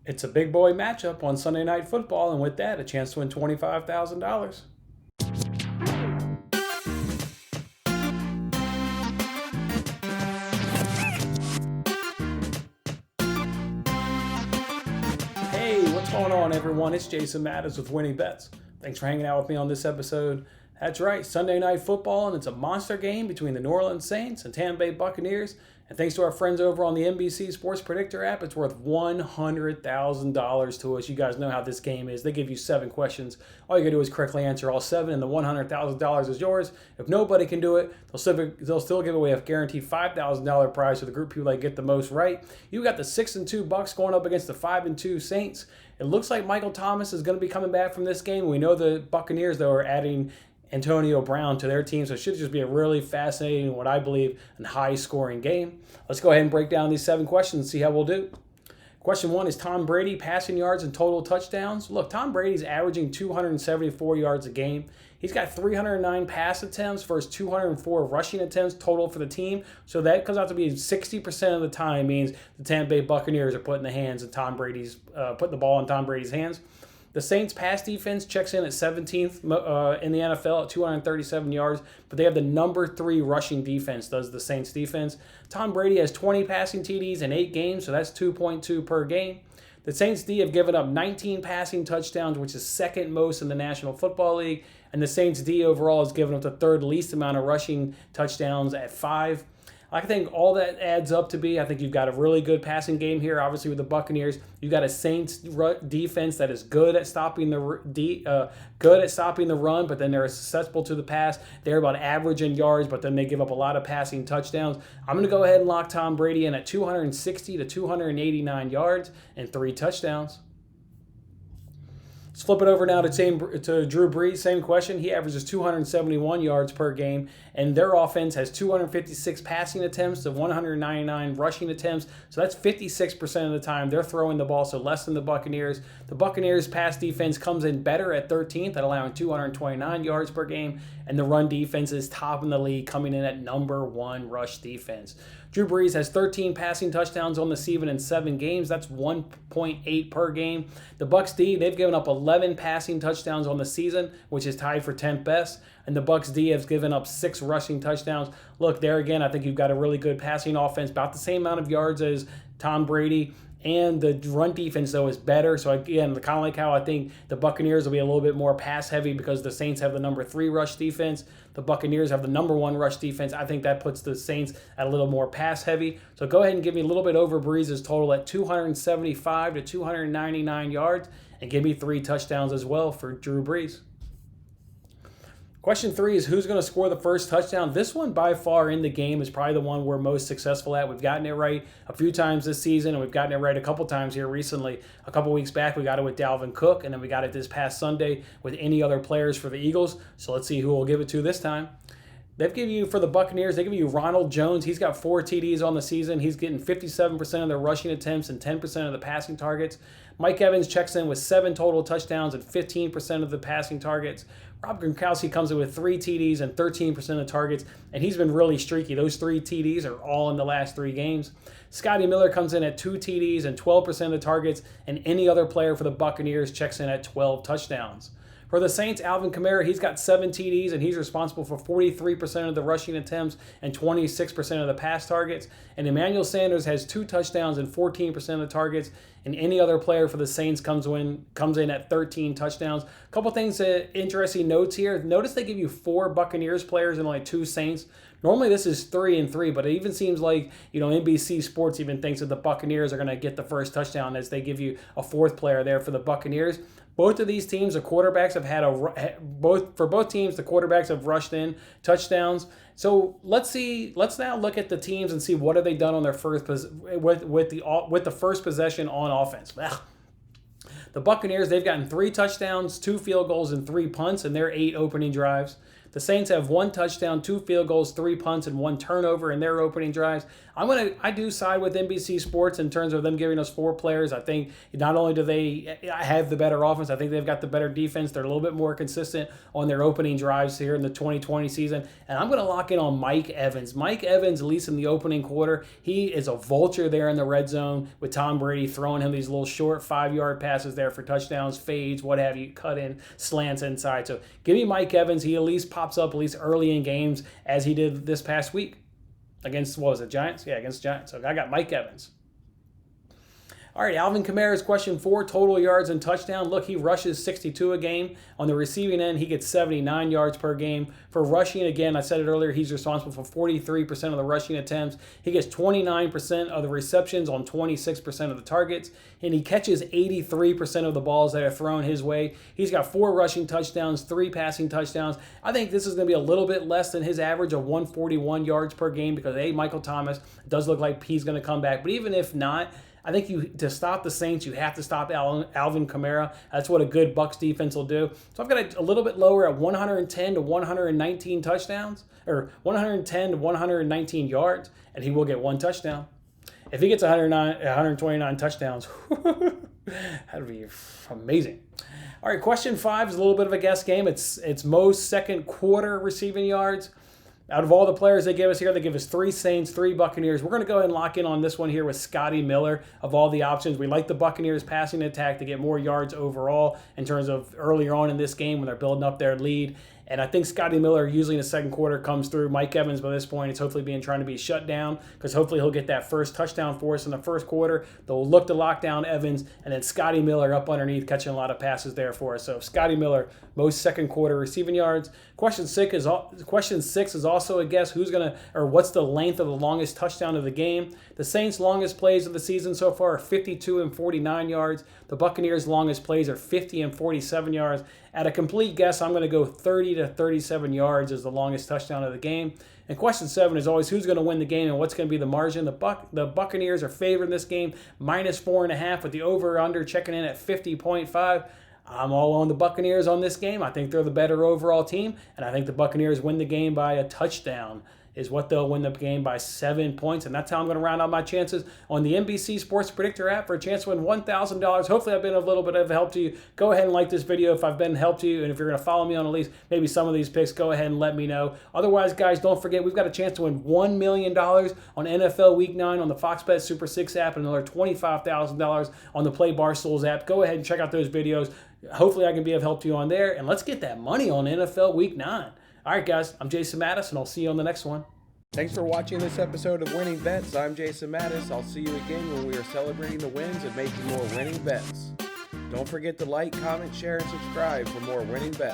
It's a big boy matchup on Sunday Night Football, and with that, a chance to win $25,000. Hey, what's going on, everyone? It's Jason Matters with Winning Bets. Thanks for hanging out with me on this episode. That's right, Sunday Night Football, and it's a monster game between the New Orleans Saints and Tampa Bay Buccaneers. And thanks to our friends over on the NBC Sports Predictor app, it's worth $100,000 to us. You guys know how this game is. They give you 7 questions. All you got to do is correctly answer all 7, and the $100,000 is yours. If nobody can do it, they'll still give away a guaranteed $5,000 prize to the group who get the most right. You got the 6-2 Bucks going up against the 5-2 Saints. It looks like Michael Thomas is going to be coming back from this game. We know the Buccaneers, though, are adding Antonio Brown to their team, so it should just be a really fascinating, what I believe, and high-scoring game. Let's go ahead and break down these 7 questions and see how we'll do. Question 1 is Tom Brady passing yards and total touchdowns. Look, Tom Brady's averaging 274 yards a game. He's got 309 pass attempts versus 204 rushing attempts total for the team. So that comes out to be 60% of the time means the Tampa Bay Buccaneers are putting the ball in Tom Brady's hands. The Saints' pass defense checks in at 17th in the NFL at 237 yards, but they have the number 3 rushing defense, does the Saints defense. Tom Brady has 20 passing TDs in 8 games, so that's 2.2 per game. The Saints D have given up 19 passing touchdowns, which is second most in the National Football League, and the Saints D overall has given up the third least amount of rushing touchdowns at 5. I think all that adds up to be, I think you've got a really good passing game here. Obviously, with the Buccaneers, you've got a Saints defense that is good at stopping the run, but then they're susceptible to the pass. They're about average in yards, but then they give up a lot of passing touchdowns. I'm going to go ahead and lock Tom Brady in at 260 to 289 yards and 3 touchdowns. Let's flip it over now to Drew Brees. Same question. He averages 271 yards per game, and their offense has 256 passing attempts to 199 rushing attempts. So that's 56% of the time they're throwing the ball, so less than the Buccaneers. The Buccaneers' pass defense comes in better at 13th at allowing 229 yards per game, and the run defense is top in the league, coming in at number 1 rush defense. Drew Brees has 13 passing touchdowns on the season in 7 games. That's 1.8 per game. The Bucs D, they've given up 11 passing touchdowns on the season, which is tied for 10th best. And the Bucs D has given up 6 rushing touchdowns. Look, there again, I think you've got a really good passing offense, about the same amount of yards as Tom Brady. And the run defense, though, is better. So, again, kind of like how I think the Buccaneers will be a little bit more pass-heavy because the Saints have the number 3 rush defense. The Buccaneers have the number 1 rush defense. I think that puts the Saints at a little more pass-heavy. So, go ahead and give me a little bit over Brees' total at 275 to 299 yards. And give me 3 touchdowns as well for Drew Brees. Question 3 is who's going to score the first touchdown? This one by far in the game is probably the one we're most successful at. We've gotten it right a few times this season, and we've gotten it right a couple times here recently. A couple weeks back, we got it with Dalvin Cook, and then we got it this past Sunday with any other players for the Eagles. So let's see who we'll give it to this time. They've given you, for the Buccaneers, they give you Ronald Jones. He's got 4 TDs on the season. He's getting 57% of their rushing attempts and 10% of the passing targets. Mike Evans checks in with 7 total touchdowns and 15% of the passing targets. Rob Gronkowski comes in with 3 TDs and 13% of targets, and he's been really streaky. Those 3 TDs are all in the last 3 games. Scotty Miller comes in at 2 TDs and 12% of the targets, and any other player for the Buccaneers checks in at 12 touchdowns. For the Saints, Alvin Kamara, he's got 7 TDs, and he's responsible for 43% of the rushing attempts and 26% of the pass targets. And Emmanuel Sanders has 2 touchdowns and 14% of the targets. And any other player for the Saints comes in at 13 touchdowns. A couple things, interesting notes here. Notice they give you 4 Buccaneers players and only 2 Saints. Normally this is 3 and 3, but it even seems like NBC Sports even thinks that the Buccaneers are going to get the first touchdown as they give you a 4th player there for the Buccaneers. Both of these teams, the quarterbacks have had both teams, the quarterbacks have rushed in touchdowns. So let's now look at the teams and see what have they done on their first with the first possession on offense. The Buccaneers, they've gotten 3 touchdowns, 2 field goals, and 3 punts in their 8 opening drives. The Saints have 1 touchdown, 2 field goals, 3 punts, and 1 turnover in their opening drives. I do side with NBC Sports in terms of them giving us 4 players. I think not only do they have the better offense, I think they've got the better defense. They're a little bit more consistent on their opening drives here in the 2020 season. And I'm going to lock in on Mike Evans. Mike Evans, at least in the opening quarter, he is a vulture there in the red zone with Tom Brady throwing him these little short 5-yard passes there for touchdowns, fades, what have you, cut in, slants inside. So give me Mike Evans. He at least pops up at least early in games as he did this past week. Against, what was it, Giants? Yeah, against Giants. So I got Mike Evans. All right, Alvin Kamara is question 4, total yards and touchdown. Look, he rushes 62 a game. On the receiving end, he gets 79 yards per game. For rushing, again, I said it earlier, he's responsible for 43% of the rushing attempts. He gets 29% of the receptions on 26% of the targets, and he catches 83% of the balls that are thrown his way. He's got 4 rushing touchdowns, 3 passing touchdowns. I think this is going to be a little bit less than his average of 141 yards per game because, A, Michael Thomas does look like he's going to come back. But even if not, I think to stop the Saints, you have to stop Alvin Kamara. That's what a good Bucs defense will do. So I've got it a little bit lower at 110 to 119 touchdowns, or 110 to 119 yards, and he will get 1 touchdown. If he gets 129 touchdowns, that'd be amazing. All right, question 5 is a little bit of a guess game. It's most second quarter receiving yards. Out of all the players they give us here, they give us 3 Saints, 3 Buccaneers. We're going to go ahead and lock in on this one here with Scotty Miller. Of all the options, we like the Buccaneers passing attack to get more yards overall in terms of earlier on in this game when they're building up their lead. And I think Scotty Miller usually in the second quarter comes through. Mike Evans by this point is hopefully trying to be shut down because hopefully he'll get that first touchdown for us in the first quarter. They'll look to lock down Evans, and then Scotty Miller up underneath catching a lot of passes there for us. So Scotty Miller, most second quarter receiving yards. Question 6 is also a guess what's the length of the longest touchdown of the game. The Saints' longest plays of the season so far are 52 and 49 yards. The Buccaneers' longest plays are 50 and 47 yards. At a complete guess, I'm going to go 30 to 37 yards as the longest touchdown of the game. And question 7 is always who's going to win the game and what's going to be the margin. The Buccaneers are favored in this game, minus 4.5 with the over-under checking in at 50.5. I'm all on the Buccaneers on this game. I think they're the better overall team, and I think the Buccaneers win the game by a touchdown. Is what they'll win the game by 7 points. And that's how I'm going to round out my chances on the NBC Sports Predictor app for a chance to win $1,000. Hopefully I've been a little bit of help to you. Go ahead and like this video if I've been help to you. And if you're going to follow me on at least maybe some of these picks, go ahead and let me know. Otherwise, guys, don't forget, we've got a chance to win $1 million on NFL Week 9 on the Fox Bet Super 6 app and another $25,000 on the Play Barstools app. Go ahead and check out those videos. Hopefully I can be of help to you on there. And let's get that money on NFL Week 9. All right, guys, I'm Jason Mattis, and I'll see you on the next one. Thanks for watching this episode of Winning Bets. I'm Jason Mattis. I'll see you again when we are celebrating the wins and making more winning bets. Don't forget to like, comment, share, and subscribe for more winning bets.